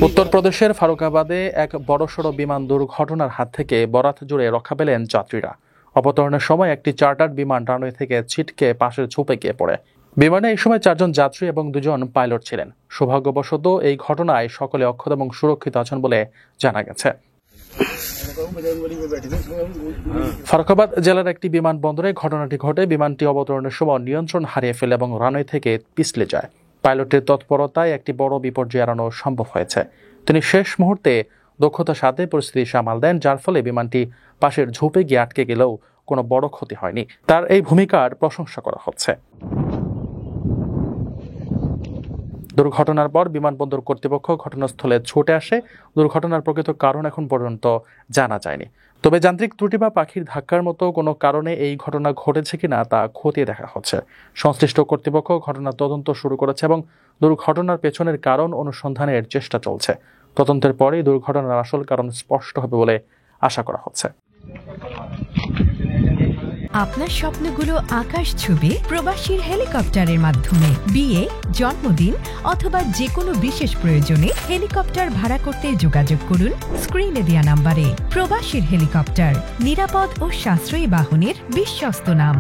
উত্তরপ্রদেশের ফারুকাবাদে এক বড়সড় বিমান দুর্ঘটনার হাত থেকে বরাত জুড়ে রক্ষা পেলেন যাত্রীরা। অবতরণের সময় একটি চার্টার্ড বিমান রানওয়ে থেকে ছিটকে পাশের ঝোপে গিয়ে পড়ে। বিমানে এই সময় 4 জন যাত্রী এবং 2 জন পাইলট ছিলেন। সৌভাগ্যবশত এই ঘটনায় সকলে অক্ষত এবং সুরক্ষিত আছেন বলে জানা গেছে। ফারুকাবাদ জেলার একটি বিমানবন্দরে ঘটনাটি ঘটে। বিমানটি অবতরণের সময় নিয়ন্ত্রণ হারিয়ে ফেলে এবং রানওয়ে থেকে পিছলে যায়। পাইলটের তৎপরতায় একটি বড় বিপর্যয় এড়ানো সম্ভব হয়েছে। তিনি শেষ মুহূর্তে দক্ষতার সাথে পরিস্থিতি সামাল দেন, যার ফলে বিমানটি পাশের ঝোপে গিয়ে আটকে গেলেও কোনো বড় ক্ষতি হয়নি। তার এই ভূমিকার প্রশংসা করা হচ্ছে। দুর্ঘটনার পর বিমানবন্দর কর্তৃপক্ষ ঘটনাস্থলে ছুটে আসে। দুর্ঘটনার প্রকৃত কারণ এখন পর্যন্ত জানা যায়নি। তবে যান্ত্রিক ত্রুটি বা পাখির ধাক্কার মতো কোনো কারণে এই ঘটনা ঘটেছে কিনা তা খতিয়ে দেখা হচ্ছে। সংশ্লিষ্ট কর্তৃপক্ষ ঘটনার তদন্ত শুরু করেছে এবং দুর্ঘটনার পেছনের কারণ অনুসন্ধানের চেষ্টা চলছে। তদন্তের পরেই দুর্ঘটনার আসল কারণ স্পষ্ট হবে বলে আশা করা হচ্ছে। আপনার স্বপ্নগুলো আকাশ ছবি প্রবাসীর হেলিকপ্টারের মাধ্যমে বিয়ে, জন্মদিন অথবা যে কোনো বিশেষ প্রয়োজনে হেলিকপ্টার ভাড়া করতে যোগাযোগ করুন স্ক্রিনে দেয়া নাম্বারে। প্রবাসীর হেলিকপ্টার, নিরাপদ ও সাশ্রয়ী বাহনের বিশ্বস্ত নাম।